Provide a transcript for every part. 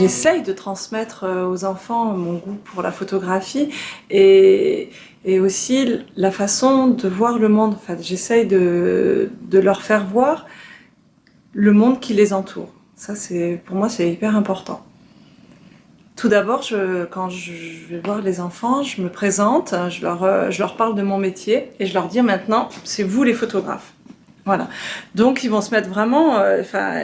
j'essaye de transmettre aux enfants mon goût pour la photographie et aussi la façon de voir le monde. Enfin, j'essaye de leur faire voir le monde qui les entoure. Ça, pour moi, c'est hyper important. Tout d'abord, quand je vais voir les enfants, je me présente, je leur parle de mon métier et je leur dis maintenant, c'est vous les photographes. Voilà. Donc ils vont se mettre vraiment,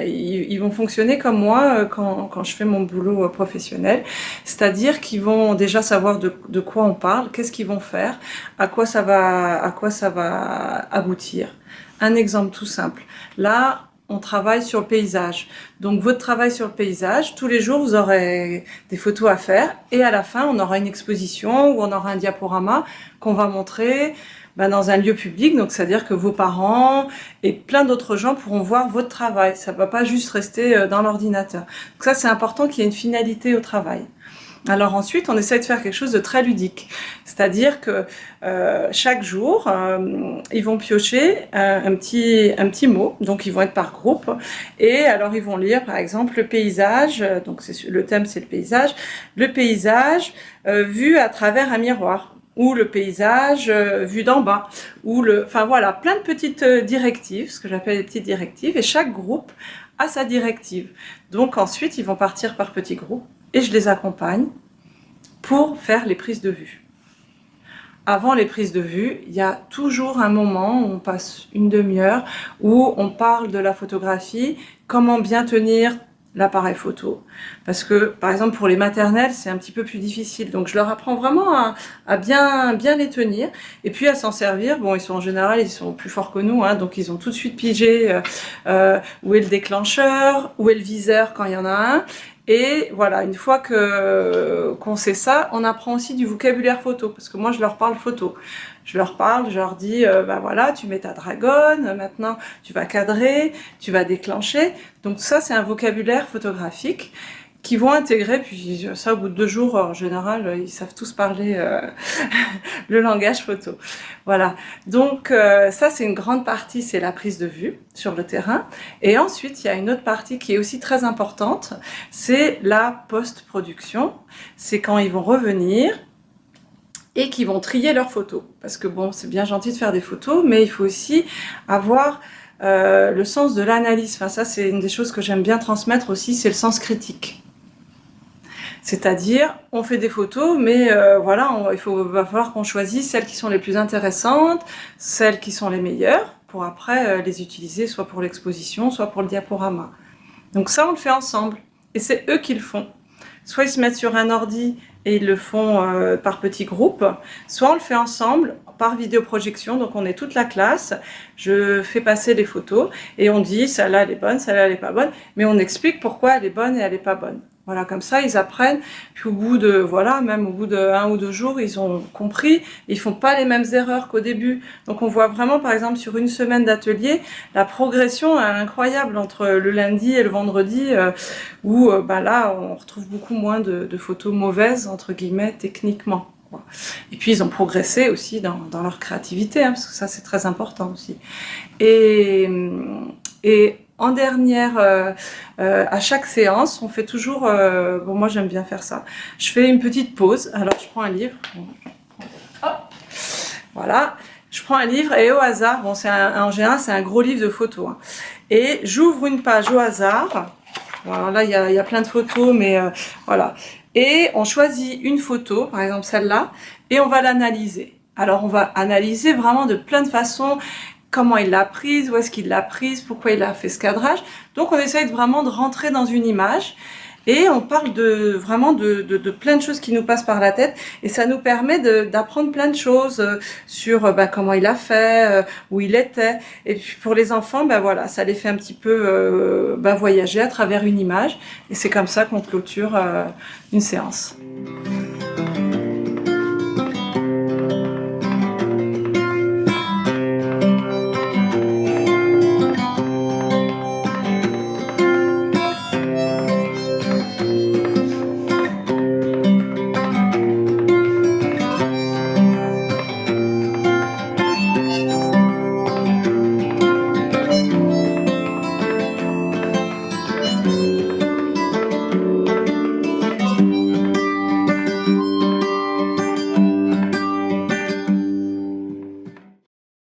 ils vont fonctionner comme moi quand je fais mon boulot professionnel, c'est-à-dire qu'ils vont déjà savoir de quoi on parle, qu'est-ce qu'ils vont faire, à quoi ça va aboutir. Un exemple tout simple. Là, on travaille sur le paysage. Donc votre travail sur le paysage, tous les jours vous aurez des photos à faire et à la fin on aura une exposition ou on aura un diaporama qu'on va montrer dans un lieu public, donc c'est-à-dire que vos parents et plein d'autres gens pourront voir votre travail. Ça ne va pas juste rester dans l'ordinateur. Donc ça, c'est important qu'il y ait une finalité au travail. Alors ensuite, on essaie de faire quelque chose de très ludique. C'est-à-dire que chaque jour, ils vont piocher un petit mot, donc ils vont être par groupe, et alors ils vont lire par exemple le paysage, donc le thème c'est le paysage vu à travers un miroir, ou le paysage vu d'en bas, enfin voilà, plein de petites directives, ce que j'appelle les petites directives, et chaque groupe a sa directive. Donc ensuite, ils vont partir par petits groupes, et je les accompagne pour faire les prises de vue. Avant les prises de vue, il y a toujours un moment où on passe une demi-heure, où on parle de la photographie, comment bien tenir l'appareil photo. Parce que, par exemple, pour les maternelles, c'est un petit peu plus difficile. Donc, je leur apprends vraiment à bien les tenir. Et puis, à s'en servir. Bon, en général, ils sont plus forts que nous. Donc, ils ont tout de suite pigé où est le déclencheur, où est le viseur quand il y en a un. Et voilà, une fois qu'on sait ça, on apprend aussi du vocabulaire photo. Parce que moi, je leur parle photo. Je leur dis, voilà, tu mets ta dragonne, maintenant tu vas cadrer, tu vas déclencher. Donc ça, c'est un vocabulaire photographique qu'ils vont intégrer. Puis ça, au bout de 2 jours, en général, ils savent tous parler le langage photo. Voilà. Donc ça, c'est une grande partie, c'est la prise de vue sur le terrain. Et ensuite, il y a une autre partie qui est aussi très importante, c'est la post-production. C'est quand ils vont revenir et qui vont trier leurs photos. Parce que bon, c'est bien gentil de faire des photos, mais il faut aussi avoir le sens de l'analyse. Enfin, ça, c'est une des choses que j'aime bien transmettre aussi, c'est le sens critique. C'est-à-dire, on fait des photos, mais voilà, va falloir qu'on choisisse celles qui sont les plus intéressantes, celles qui sont les meilleures, pour après les utiliser soit pour l'exposition, soit pour le diaporama. Donc ça, on le fait ensemble. Et c'est eux qui le font. Soit ils se mettent sur un ordi et ils le font par petits groupes, soit on le fait ensemble par vidéoprojection, donc on est toute la classe, je fais passer les photos et on dit celle-là elle est bonne, celle-là elle est pas bonne, mais on explique pourquoi elle est bonne et elle est pas bonne. Voilà, comme ça ils apprennent, puis même au bout de 1 ou 2 jours, ils ont compris, ils font pas les mêmes erreurs qu'au début. Donc on voit vraiment, par exemple, sur une semaine d'atelier, la progression est incroyable entre le lundi et le vendredi, où là, on retrouve beaucoup moins de photos mauvaises, entre guillemets, techniquement. Et puis ils ont progressé aussi dans leur créativité, parce que ça c'est très important aussi. Et en dernière, à chaque séance, on fait toujours, moi j'aime bien faire ça, je fais une petite pause, alors je prends un livre, hop, voilà, je prends un livre et au hasard, en général c'est un gros livre de photos, et j'ouvre une page au hasard, voilà, là il y a plein de photos, mais voilà. Et on choisit une photo, par exemple celle-là, et on va l'analyser. Alors on va analyser vraiment de plein de façons, comment il l'a prise, où est-ce qu'il l'a prise, pourquoi il a fait ce cadrage. Donc on essaye vraiment de rentrer dans une image et on parle vraiment de plein de choses qui nous passent par la tête et ça nous permet d'apprendre plein de choses sur comment il a fait, où il était. Et puis pour les enfants, voilà, ça les fait un petit peu voyager à travers une image et c'est comme ça qu'on clôture une séance.